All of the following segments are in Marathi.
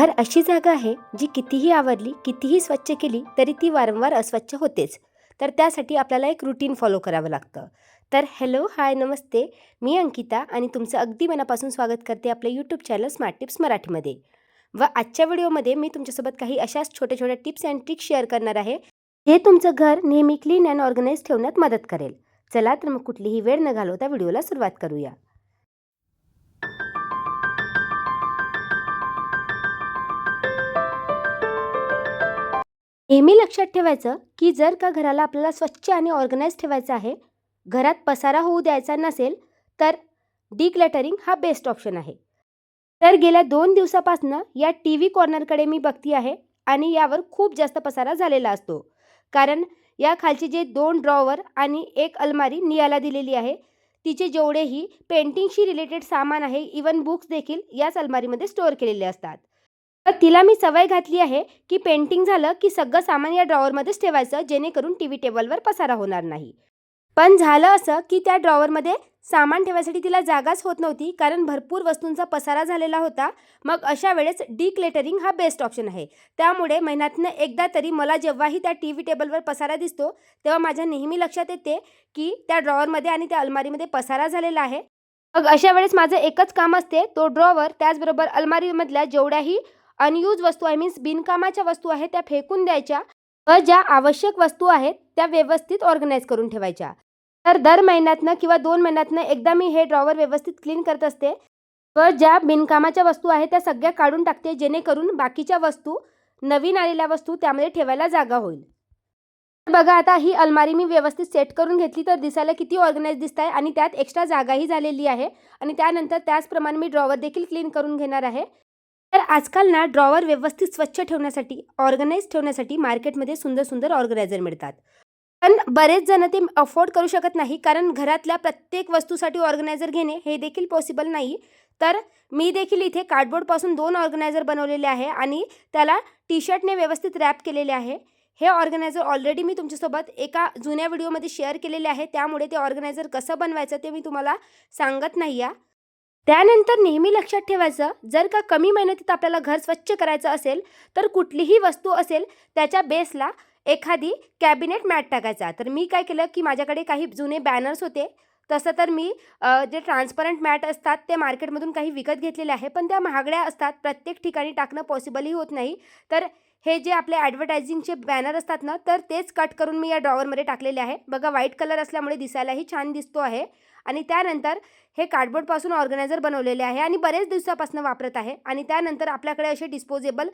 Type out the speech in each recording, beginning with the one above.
घर अशी जागा आहे जी कितीही आवरली, कितीही स्वच्छ केली तरी ती वारंवार अस्वच्छ होतेच. तर त्यासाठी आपल्याला एक रुटीन फॉलो करावं लागतं. तर हॅलो, हाय, नमस्ते. मी अंकिता आणि तुमचं अगदी मनापासून स्वागत करते आपल्या यूट्यूब चॅनल स्मार्ट टिप्स मराठीमध्ये. व आजच्या व्हिडिओमध्ये मी तुमच्यासोबत काही अशाच छोट्या छोट्या टिप्स अँड ट्रिक्स शेअर करणार आहे. हे तुमचं घर नेहमी क्लीन अँड ऑर्गनाइज ठेवण्यात मदत करेल. चला तर मग कुठलीही वेळ न घालवता व्हिडिओला सुरुवात करूया. नेहमी लक्षात ठेवायचं की जर का घराला आपल्याला स्वच्छ आणि ऑर्गनाइज ठेवायचं आहे, घरात पसारा होऊ द्यायचा नसेल, तर डिक्लटरिंग हा बेस्ट ऑप्शन आहे. तर गेल्या 2 दिवसापासून या टी व्ही कॉर्नरकडे मी बघती आहे आणि यावर खूप जास्त पसारा झालेला असतो. कारण या खालचे जे 2 ड्रॉवर आणि एक अलमारी नियाला दिलेली आहे, तिचे जेवढेही पेंटिंगशी रिलेटेड सामान आहे, इवन बुक्स देखील याच अलमारीमध्ये स्टोअर केलेले असतात. तर तिला मी सवय घातली आहे की पेंटिंग झालं की सगळं सामान या ड्रॉवरमध्येच ठेवायचं, जेणेकरून टीव्ही टेबलवर पसारा होणार नाही. पण झालं असं की त्या ड्रॉवरमध्ये सामान ठेवायसाठी तिला जागाच होत नव्हती, कारण भरपूर वस्तूंचा पसारा झालेला होता. मग अशा वेळेस डिक्लेटरिंग हा बेस्ट ऑप्शन आहे. त्यामुळे महिन्यातनं एकदा तरी मला जेव्हाही त्या टीव्ही टेबलवर पसारा दिसतो, तेव्हा माझ्या नेहमी लक्षात येते की त्या ड्रॉवरमध्ये आणि त्या अलमारीमध्ये पसारा झालेला आहे. मग अशा वेळेस माझं एकच काम असते, तो ड्रॉवर त्याचबरोबर अलमारीमधल्या जेवढ्याही अनयूज वस्तू आहे, मीन्स बिनकामाच्या वस्तू आहेत, त्या फेकून द्यायच्या व ज्या आवश्यक वस्तू आहेत त्या व्यवस्थित ऑर्गनाइज करून ठेवायच्या. तर दर महिन्यातनं किंवा 2 महिन्यातनं एकदा मी हे ड्रॉवर व्यवस्थित क्लीन करत असते व ज्या बिनकामाच्या वस्तू आहेत त्या सगळ्या काढून टाकते, जेणेकरून बाकीच्या वस्तू, नवीन आलेल्या वस्तू त्यामध्ये ठेवायला जागा होईल. बघा, आता ही अलमारी मी व्यवस्थित सेट करून घेतली, तर दिसायला किती ऑर्गनाइज दिसत आहे आणि त्यात एक्स्ट्रा जागाही झालेली आहे. आणि त्यानंतर त्याचप्रमाणे मी ड्रॉवर देखील क्लीन करून घेणार आहे. तर आजकाल ना ड्रॉवर व्यवस्थित स्वच्छ ठेवण्यासाठी, ऑर्गनाइज ठेवण्यासाठी मार्केटमध्ये सुंदर सुंदर ऑर्गनायझर मिळतात. पण बरेच जण ते अफोर्ड करू शकत नाही, कारण घरातल्या प्रत्येक वस्तूसाठी ऑर्गनायझर घेणे हे देखील पॉसिबल नाही. तर मी देखील इथे कार्डबोर्डपासून 2 ऑर्गनायझर बनवलेले आहे आणि त्याला टी शर्टने व्यवस्थित रॅप केलेले आहे. हे ऑर्गनायझर ऑलरेडी मी तुमच्यासोबत एका जुन्या व्हिडिओमध्ये शेअर केलेले आहे, त्यामुळे ते ऑर्गनायझर कसं बनवायचं ते मी तुम्हाला सांगत नाही आहे. त्यानंतर नेहमी लक्षात ठेवायचं, जर का कमी मेहनतीत आपल्याला घर स्वच्छ करायचं असेल, तर कुठलीही वस्तू असेल त्याच्या बेसला एखादी कॅबिनेट मॅट टाकायचा. तर मी काय केलं की माझ्याकडे काही जुने बॅनर्स होते. तसं तर मी जे ट्रान्सपरंट मॅट असतात ते मार्केटमधून काही विकत घेतलेले आहे, पण त्या महागड्या असतात, प्रत्येक ठिकाणी टाकणं पॉसिबलही होत नाही. तर हे जे आपले ॲडव्हर्टायझिंगचे बॅनर असतात ना, तर तेच कट करून मी या ड्रॉवरमध्ये टाकलेले आहे. बघा, व्हाईट कलर असल्यामुळे दिसायलाही छान दिसतो आहे. आणि त्यानंतर हे कार्डबोर्डपासून ऑर्गनायझर बनवलेले आहे आणि बरेच दिवसापासून वापरत आहे. आणि त्यानंतर आपल्याकडे असे डिस्पोजेबल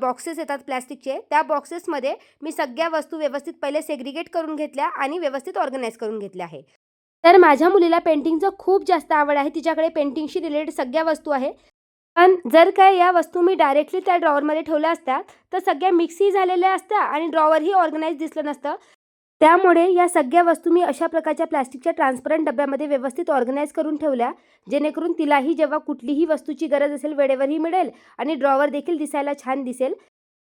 बॉक्सेस येतात प्लॅस्टिकचे. त्या बॉक्सेसमध्ये मी सगळ्या वस्तू व्यवस्थित पहिले सेग्रिगेट करून घेतल्या आणि व्यवस्थित ऑर्गनाइज करून घेतल्या आहे. तर माझ्या मुलीला पेंटिंगचं खूप जास्त आवड आहे. तिच्याकडे पेंटिंगशी रिलेटेड सगळ्या वस्तू आहे. पण जर काय या वस्तू मी डायरेक्टली त्या ड्रॉवरमध्ये ठेवल्या असत्या, तर सगळ्या मिक्सही झालेल्या असत्या आणि ड्रॉवरही ऑर्गनाइज दिसलं नसतं. त्यामुळे या सगळ्या वस्तू मी अशा प्रकारच्या प्लास्टिकच्या ट्रान्सपरंट डब्यामध्ये व्यवस्थित ऑर्गनाइज करून ठेवल्या, जेणेकरून तिलाही जेव्हा कुठलीही वस्तूची गरज असेल वेळेवरही मिळेल आणि ड्रॉवर देखील दिसायला छान दिसेल.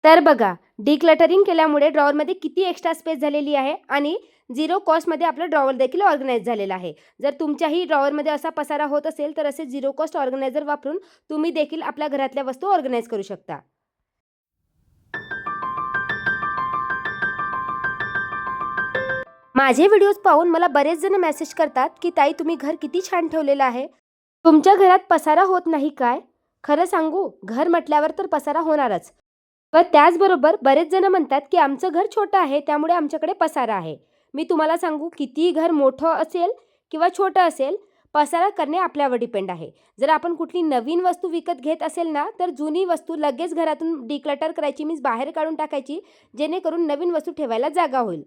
तर बघा, डिक्लटरिंग केल्यामुळे ड्रॉवरमध्ये किती एक्स्ट्रा स्पेस झालेली आहे आणि झिरो कॉस्टमध्ये आपलं ड्रॉवर देखील ऑर्गनाइज झालेलं आहे. जर तुमच्याही ड्रॉवरमध्ये असा पसारा होत असेल, तर असे झिरो कॉस्ट ऑर्गनायझर वापरून तुम्ही देखील आपल्या घरातल्या वस्तू ऑर्गनाइज करू शकता. माझे व्हिडिओज पाहून मला बरेच जण मेसेज करतात की ताई, तुम्ही घर किती छान ठेवलेलं आहे, तुमच्या घरात पसारा होत नाही काय? खरं सांगू, घर म्हटल्यावर तर पसारा होणारच. व त्याचबरोबर बरेच जण म्हणतात की आमचं घर छोटं आहे, त्यामुळे आमच्याकडे पसारा आहे. मी तुम्हाला सांगू, कितीही घर मोठं असेल किंवा छोटं असेल, पसारा करणे आपल्यावर डिपेंड आहे. जर आपण कुठली नवीन वस्तू विकत घेत असेल ना, तर जुनी वस्तू लगेच घरातून डिक्लटर करायची, मीन्स बाहेर काढून टाकायची, जेणेकरून नवीन वस्तू ठेवायला जागा होईल.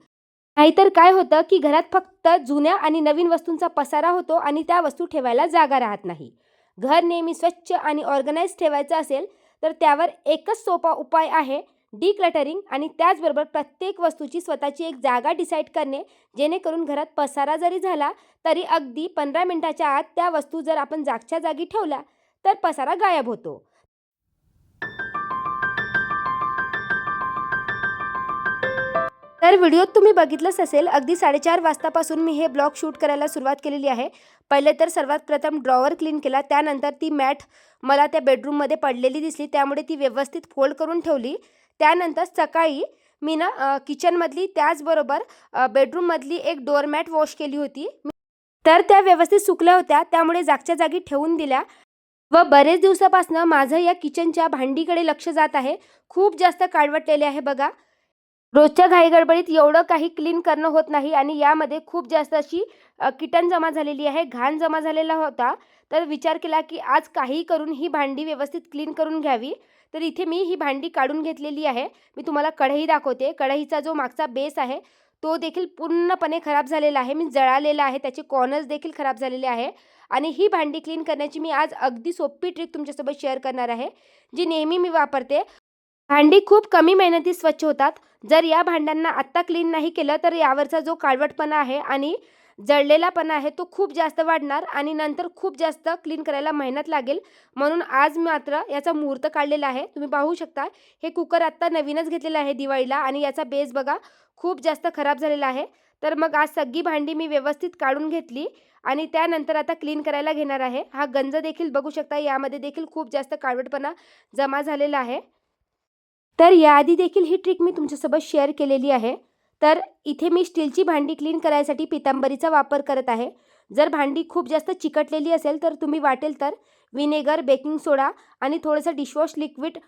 नाहीतर काय होतं की घरात फक्त जुन्या आणि नवीन वस्तूंचा पसारा होतो आणि त्या वस्तू ठेवायला जागा राहत नाही. घर नेहमी स्वच्छ आणि ऑर्गनाइज ठेवायचं असेल, तर त्यावर एकच सोपा उपाय आहे, डिक्लटरिंग. आणि त्याचबरोबर प्रत्येक वस्तूची स्वतःची एक जागा डिसाईड करणे, जेणेकरून घरात पसारा जरी झाला तरी अगदी 15 मिनिटाच्या आत त्या वस्तू जर आपण जागच्या जागी ठेवल्या, तर पसारा गायब होतो. तर व्हिडिओत तुम्ही बघितलंच असेल, अगदी 4:30 वाजतापासून मी हे ब्लॉग शूट करायला सुरुवात केलेली आहे. पहिले तर सर्वात प्रथम ड्रॉवर क्लीन केला, त्यानंतर ती मॅट मला त्या बेडरूममध्ये पडलेली दिसली, त्यामुळे ती व्यवस्थित फोल्ड करून ठेवली. त्यानंतर सकाळी मी किचनमधली त्याचबरोबर बेडरूममधली एक डोअरमॅट वॉश केली होती. तर त्या व्यवस्थित सुकल्या होत्या, त्यामुळे जागच्या जागी ठेवून दिल्या. व बरेच दिवसापासून माझं या किचनच्या भांडीकडे लक्ष जात आहे. खूप जास्त काळवटलेले आहे बघा. रोजच्या घाईगडबडीत एवढं काही क्लीन करणं होत नाही आणि यामध्ये खूप जास्त अशी कीटण जमा झालेली आहे, घाण जमा झालेला होता. तर विचार केला की आज काही करून ही भांडी व्यवस्थित क्लीन करून घ्यावी. तर इथे मी ही भांडी काढून घेतलेली आहे. मी तुम्हाला कढई दाखवते. कढईचा जो मागचा बेस आहे तो देखील पूर्णपणे खराब झालेला आहे, मी जळालेला आहे, त्याचे कॉर्नर्स देखील खराब झालेले आहे. आणि ही भांडी क्लीन करण्याची मी आज अगदी सोपी ट्रिक तुमच्यासोबत शेअर करणार आहे, जी नेहमी मी वापरते. भांडी खूप कमी मेहनतीत स्वच्छ होतात. जर या भांड्यांना आत्ता क्लीन नाही केलं तर यावरचा जो काळवटपणा आहे आणि जळलेलापणा आहे तो खूप जास्त वाढणार आणि नंतर खूप जास्त क्लीन करायला मेहनत लागेल. म्हणून आज मात्र याचा मुहूर्त काढलेला आहे. तुम्ही पाहू शकता, हे कुकर आत्ता नवीनच घेतलेलं आहे दिवाळीला आणि याचा बेस बघा खूप जास्त खराब झालेला आहे. तर मग आज सगळी भांडी मी व्यवस्थित काढून घेतली आणि त्यानंतर आता क्लीन करायला घेणार आहे. हा गंज देखील बघू शकता, यामध्ये देखील खूप जास्त काळवटपणा जमा झालेला आहे. तर याआधी देखील ही ट्रिक मी तुमच्यासोबत शेअर केलेली आहे. तर इथे मी स्टीलची भांडी क्लीन करायसाठी पितांबरीचा वापर करत आहे. जर भांडी खूप जास्त चिकटलेली असेल तर तुम्ही वाटेल तर विनेगर, बेकिंग सोडा आणि थोडंसं डिशवॉश लिक्विड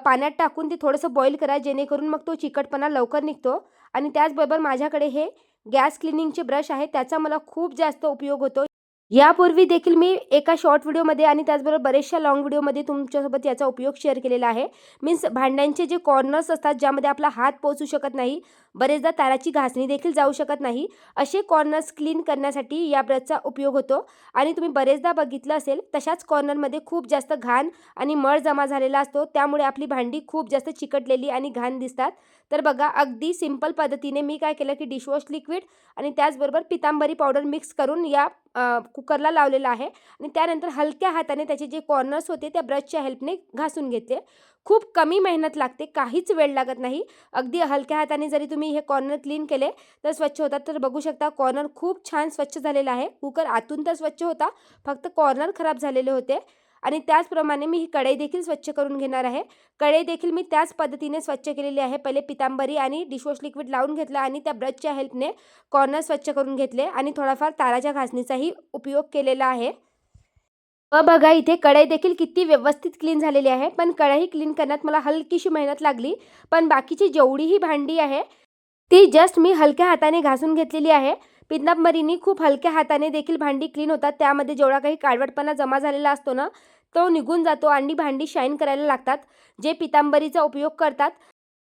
पाण्यात टाकून ते थोडंसं बॉईल करा, जेणेकरून मग तो चिकटपणा लवकर निघतो. आणि त्याचबरोबर माझ्याकडे हे गॅस क्लिनिंगचे ब्रश आहे, त्याचा मला खूप जास्त उपयोग होतो. यापूर्वी देखील मी एका शॉर्ट व्हिडिओमध्ये आणि त्याचबरोबर बरेचशा लाँग व्हिडिओमध्ये तुमच्यासोबत याचा उपयोग शेअर केलेला आहे. मीन्स भांड्यांचे जे कॉर्नर्स असतात, ज्यामध्ये आपला हात पोहोचू शकत नाही, बरेचदा ताराची घासणी देखील जाऊ शकत नाही, असे कॉर्नर्स क्लीन करण्यासाठी या ब्रशचा उपयोग होतो. आणि तुम्ही बरेचदा बघितलं असेल, तशाच कॉर्नरमध्ये खूप जास्त घाण आणि मळ जमा झालेला असतो, त्यामुळे आपली भांडी खूप जास्त चिकटलेली आणि घाण दिसतात. तर बघा, अगदी सिंपल पद्धतीने मी काय केलं की डिशवॉश लिक्विड आणि त्याचबरोबर पितांबरी पावडर मिक्स करून या कुकरला लावलेला आहे आणि त्यानंतर हलक्या हाताने त्याचे जे कॉर्नर्स होते त्या ब्रशच्या हेल्पने घासून घेतले. खूप कमी मेहनत लागते, काहीच वेळ लागत नाही. अगदी हलक्या हाताने जरी तुम्ही हे कॉर्नर क्लीन केले तर स्वच्छ होतात. तर बघू शकता, कॉर्नर खूप छान स्वच्छ झालेला आहे. कुकर आतून तर स्वच्छ होता, फक्त कॉर्नर खराब झालेले होते. आणि त्याचप्रमाणे मी ही कढई देखील स्वच्छ करून घेणार आहे. कढई देखील मी त्याच पद्धतीने स्वच्छ केलेली आहे. पहिले पितांबरी आणि डिशवॉश लिक्विड लावून घेतलं आणि त्या ब्रशच्या हेल्पने कॉर्नर स्वच्छ करून घेतले आणि थोडाफार ताराच्या घासणीचाही उपयोग केलेला आहे. बघा, इथे कढई देखील किती व्यवस्थित क्लीन झालेली आहे. पण कढई क्लीन करण्यात मला हलकीशी मेहनत लागली. पण बाकीची जेवढीही भांडी आहे ती जस्ट मी हलक्या हाताने घासून घेतलेली आहे. पितांबरीने खूप हलक्या हाताने देखील भांडी क्लीन होतात. त्यामध्ये जेवढा काही काळवटपणा जमा झालेला असतो ना, तो निघून जातो आणि भांडी शाईन करायला लागतात. जे पितांबरीचा उपयोग करतात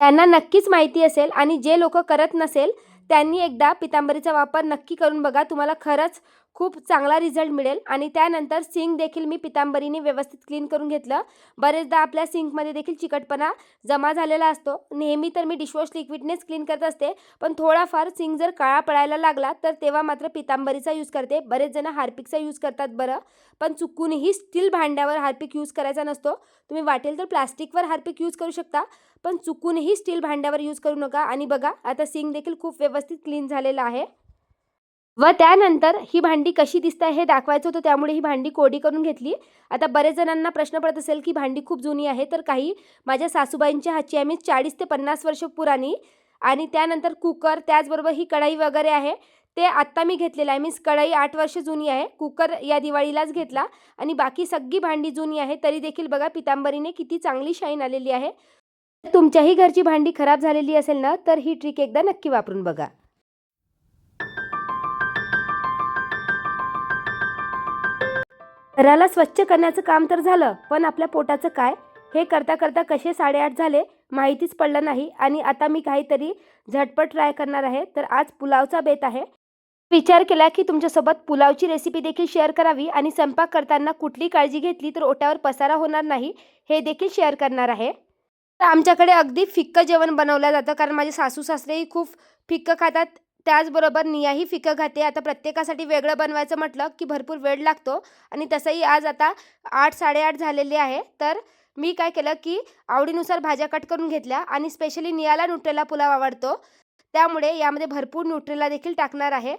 त्यांना नक्कीच माहिती असेल आणि जे लोक करत नसेल त्यांनी एकदा पितांबरीचा वापर नक्की करून बघा. तुम्हाला खरंच खूप चांगला रिझल्ट मिळेल. आणि त्यानंतर सिंक देखील मी पितांबरीने व्यवस्थित क्लीन करून घेतलं. बरेचदा आपल्या सिंकमध्ये देखील चिकटपणा जमा झालेला असतो. नेहमी तर मी डिशवॉश लिक्विडनेच क्लीन करत असते, पण थोडाफार सिंक जर काळा पडायला लागला तर तेव्हा मात्र पितांबरीचा यूज करते. बरेच जण हार्पिकचा यूज करतात बरं, पण चुकूनही स्टील भांड्यावर हार्पिक यूज करायचा नसतो. तुम्ही वाटेल तर प्लास्टिकवर हार्पिक यूज करू शकता, पण चुकूनही स्टील भांड्यावर यूज करू नका. आणि बघा, आता सिंक देखील खूप व्यवस्थित क्लीन झालेला आहे. व त्यानंतर ही भांडी कशी दिसते हे दाखवायचं होतं, त्यामुळे ही भांडी कोरडी करून घेतली. आता बरेच जणांना प्रश्न पडत असेल की भांडी खूप जुनी आहे, तर काही माझ्या सासूबाईंच्या हातची आहे, मी 40 ते 50 वर्ष पुराणी. आणि त्यानंतर कुकर, त्याचबरोबर ही कढई वगैरे आहे ते आत्ता मी घेतलेलं आहे. मीन्स कढई 8 वर्ष जुनी आहे, कुकर या दिवाळीलाच घेतला आणि बाकी सगळी भांडी जुनी आहे. तरी देखील बघा, पितांबरीने किती चांगली शाईन आलेली आहे. तुमच्याही घरची भांडी खराब झालेली असेल ना, तर ही ट्रिक एकदा नक्की वापरून बघा. घराला स्वच्छ करण्याचं काम तर झालं, पण आपल्या पोटाचं काय? हे करता करता कसे 8:30 झाले माहितीच पडलं नाही. आणि आता मी काहीतरी झटपट ट्राय करणार आहे. तर आज पुलावचा बेत आहे. विचार केला की तुमच्यासोबत पुलावची रेसिपी देखील शेअर करावी आणि स्वयंपाक करताना कुठली काळजी घेतली तर ओट्यावर पसारा होणार नाही हे देखील शेअर करणार आहे. तर आमच्याकडे अगदी फिक्कं जेवण बनवलं जातं, कारण माझे सासू सासरेही खूप फिक्कं खातात. त्याचबरोबर नियाही फिक्कं खाते. आता प्रत्येकासाठी वेगळं बनवायचं म्हटलं की भरपूर वेळ लागतो आणि तसंही आज आता 8 8:30 झालेले आहे. तर मी काय केलं की आवडीनुसार भाज्या कट करून घेतल्या आणि स्पेशली नियाला नुटेला पुलाव आवडतो, त्यामुळे यामध्ये भरपूर न्यूट्रेला देखील टाकणार आहे.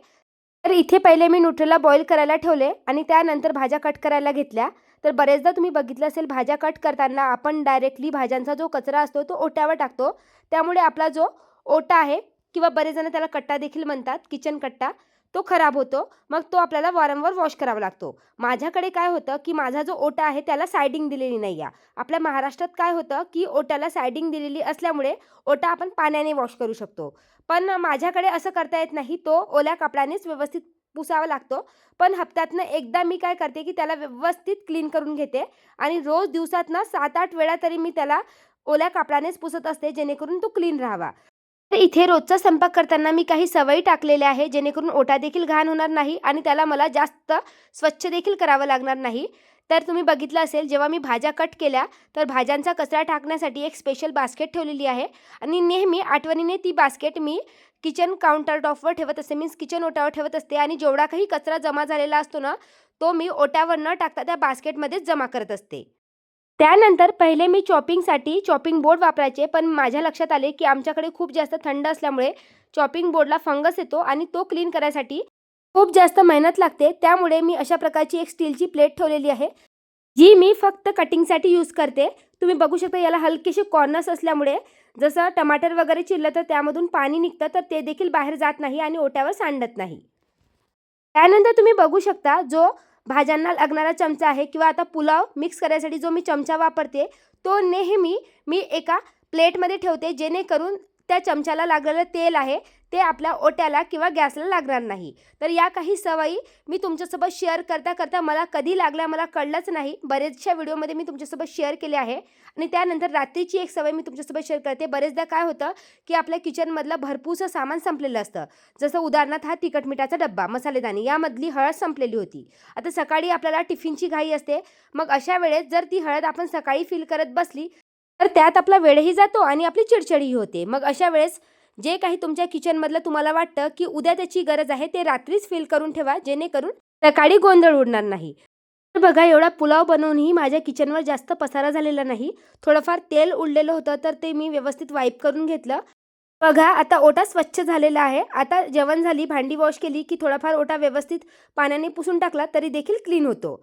तर इथे पहिले मी न्यूट्रेला बॉईल करायला ठेवले आणि त्यानंतर भाज्या कट करायला घेतल्या. तर बरेचदा तुम्ही बघितलं असेल भाज्या कट करताना आपण डायरेक्टली भाज्यांचा जो कचरा असतो तो ओट्यावर टाकतो. त्यामुळे आपला जो ओटा आहे किंवा बरेच जण त्याला कट्टा देखील म्हणतात, किचन कट्टा, तो खराब होतो. मग तो आपल्याला वारंवार वॉश करावा लागतो. माझ्याकडे काय होतं की माझा जो ओटा आहे त्याला सायडिंग दिलेली नाही आहे. आपल्या महाराष्ट्रात काय होतं की ओट्याला सायडिंग दिलेली असल्यामुळे ओटा आपण पाण्याने वॉश करू शकतो. पण माझ्याकडे असं करता येत नाही. तो ओल्या कपड्यानेच व्यवस्थित पुसावा लागतो. पण हप्त्यातनं एकदा मी काय करते की त्याला व्यवस्थित क्लीन करून घेते आणि रोज दिवसातनं 7-8 वेळा तरी मी त्याला ओल्या कापडानेच पुसत असते, जेणेकरून तो क्लीन राहावा. तर इथे रोजचा स्वयंपाक करताना मी काही सवयी टाकलेल्या आहे, जेणेकरून ओटा देखील घाण होणार नाही आणि त्याला मला जास्त स्वच्छ देखील करावं लागणार नाही. तर तुम्ही बघितलं असेल जेव्हा मी भाज्या कट केल्या, तर भाज्यांचा कचरा टाकण्यासाठी एक स्पेशल बास्केट ठेवलेली आहे आणि नेहमी आठवणीने ती बास्केट मी किचन काउंटर टॉपवर ठेवत असते, मीन्स किचन ओट्यावर ठेवत असते आणि जेवढा काही कचरा जमा झालेला असतो ना, तो मी ओट्यावर न टाकता त्या बास्केटमध्येच जमा करत असते. त्यानंतर पहिले मी चॉपिंगसाठी चॉपिंग बोर्ड वापरायचे, पण माझ्या लक्षात आले की आमच्याकडे खूप जास्त थंड असल्यामुळे चॉपिंग बोर्डला फंगस येतो आणि तो क्लीन करायसाठी खूप जास्त मेहनत लागते. त्यामुळे मी अशा प्रकारची एक स्टीलची प्लेट ठेवलेली आहे, जी मी फक्त कटिंगसाठी यूज करते. तुम्ही बघू शकता याला हलकेसे कॉर्नर्स असल्यामुळे जसं टमाटर वगैरे चिरलं तर त्यामधून पाणी निघतं, तर ते देखील बाहेर जात नाही आणि ओट्यावर सांडत नाही. त्यानंतर तुम्ही बघू शकता जो भाज्यांना लागणारा चमचा आहे किंवा आता पुलाव मिक्स करायसाठी जो मी चमचा वापरते, तो नेहमी मी एका प्लेटमध्ये ठेवते, जेणेकरून त्या चमच्याला लागलेलं तेल आहे ते आपल्या ओट्याला किंवा गॅसला लागणार नाही. तर या काही सवयी मी तुमच्यासोबत शेअर करता करता मला कधी लागल्या मला कळलंच नाही. बरेचशा व्हिडिओमध्ये मी तुमच्यासोबत शेअर केले आहे आणि त्यानंतर रात्रीची एक सवय मी तुमच्यासोबत शेअर करते. बरेचदा काय होतं की आपल्या किचनमधलं भरपूरसं सामान संपलेलं असतं. जसं उदाहरणार्थ हा तिखट मिठाचा डब्बा, मसालेदाणी, यामधली हळद संपलेली होती. आता सकाळी आपल्याला टिफिनची घाई असते. मग अशा वेळेस जर ती हळद आपण सकाळी फिल करत बसली तर त्यात आपला वेळही जातो आणि आपली चिडचिडही होते. मग अशा वेळेस जे काही तुमच्या किचनमधलं तुम्हाला वाटतं की उद्या त्याची गरज आहे, ते रात्रीच फिल करून ठेवा, जेणेकरून सकाळी गोंधळ उडणार नाही. तर बघा एवढा पुलाव बनवूनही माझ्या किचनवर जास्त पसारा झालेला नाही. थोडंफार तेल उडलेलं होतं, तर ते मी व्यवस्थित वाईप करून घेतलं. बघा आता ओटा स्वच्छ झालेला आहे. आता जेवण झाली, भांडी वॉश केली की थोडाफार ओटा व्यवस्थित पाण्याने पुसून टाकला तरी देखील क्लीन होतो.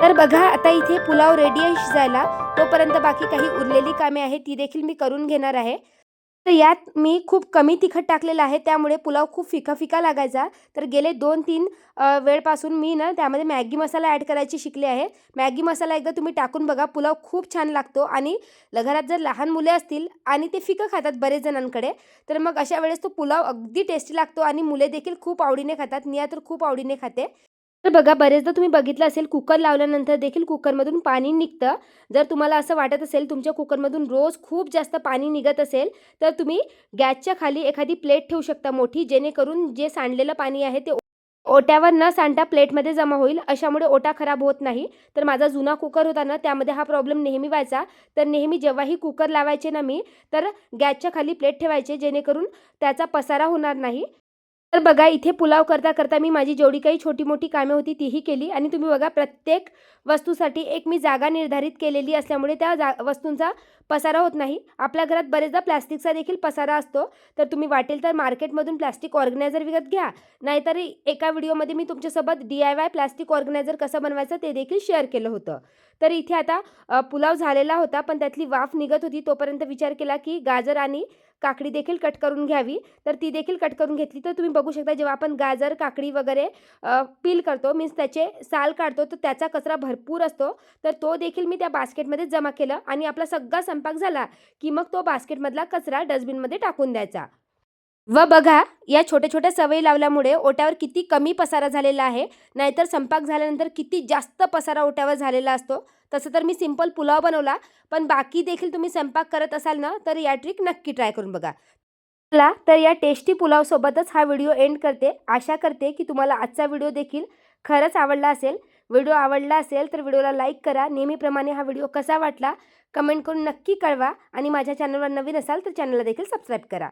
तर बघा आता इथे पुलाव रेडी आहे शिजायला. तोपर्यंत बाकी काही उरलेली कामे आहेत ती देखील मी करून घेणार आहे. तर यात मी खूप कमी तिखट टाकलेलं आहे, त्यामुळे पुलाव खूप फिका-फिका लागायचा. तर गेले 2-3 वेळपासून मी ना त्यामध्ये मॅगी मसाला ॲड करायची शिकले आहे. मॅगी मसाला एकदा तुम्ही टाकून बघा, पुलाव खूप छान लागतो आणि घरात जर लहान मुले असतील आणि ते फिकं खातात बरेच जणांकडे, तर मग अशा वेळेस तो पुलाव अगदी टेस्टी लागतो आणि मुले देखील खूप आवडीने खातात. निया तर खूप आवडीने खाते. तर बघा बरेचदा तुम्ही बघितलं असेल कुकर लावल्यानंतर देखील कुकरमधून पाणी निघतं. जर तुम्हाला असं वाटत असेल तुमच्या कुकरमधून रोज खूप जास्त पाणी निघत असेल, तर तुम्ही गॅसच्या खाली एखादी प्लेट ठेवू शकता मोठी, जेणेकरून जे सांडलेलं पाणी आहे ते ओट्यावर न सांडता प्लेटमध्ये जमा होईल. अशामुळे ओटा खराब होत नाही. तर माझा जुना कुकर होता ना, त्यामध्ये हा प्रॉब्लेम नेहमी व्हायचा. तर नेहमी जेव्हाही कुकर लावायचे ना मी, तर गॅसच्या खाली प्लेट ठेवायचे, जेणेकरून त्याचा पसारा होणार नाही. तर बघा इथे पुलाव करता करता मी माझी जेवढी काही छोटी-मोठी कामे होती तीही केली आणि तुम्ही बघा प्रत्येक वस्तूसाठी एक मी जागा निर्धारित केलेली असल्यामुळे त्या वस्तूंचा पसारा होत नाही. आपल्या घरात बरेचदा प्लास्टिकचा देखील पसारा असतो. तर तुम्ही वाटेल तर मार्केटमधून प्लास्टिक ऑर्गनायझर विकत घ्या. नाहीतर एका व्हिडिओमध्ये मी तुमच्यासोबत DIY प्लास्टिक ऑर्गनायझर कसं बनवायचं ते देखील शेअर केलं होतं. तर इथे आता पुलाव झालेला होता, पण त्यातली वाफ निघत होती. तोपर्यंत विचार केला की गाजर आणि काकडी देखील कट करून घ्यावी. तर ती देखील कट करून घेतली. तर तुम्ही बघू शकता जेव्हा आपण गाजर, काकडी वगैरे पील करतो, मीन्स त्याचे साल काढतो, तर त्याचा कचरा भरपूर असतो. तर तो देखील मी त्या बास्केटमध्ये जमा केलं आणि आपला सगळा स्वयंपाक झाला की मग तो बास्केटमधला कचरा डस्टबिनमध्ये टाकून द्यायचा. व बघा या छोट्या-छोट्या सवयी लावल्यामुळे ओट्यावर किती कमी पसारा झालेला आहे. नाहीतर स्वयंपाक झाल्यानंतर किती जास्त पसारा ओट्यावर झालेला असतो. तसं तर मी सिंपल पुलाव बनवला, पण बाकी देखील तुम्ही स्वयंपाक करत असाल ना, तर या ट्रिक नक्की ट्राय करून बघा. चला तर या टेस्टी पुलावसोबतच हा व्हिडिओ एंड करते. आशा करते की तुम्हाला आजचा व्हिडिओ देखील खरंच आवडला असेल. व्हिडिओ आवडला असेल तर व्हिडिओला लाईक करा. नेहमीप्रमाणे हा व्हिडिओ कसा वाटला कमेंट करून नक्की कळवा आणि माझ्या चॅनलवर नवीन असाल तर चॅनलला देखील सबस्क्राईब करा.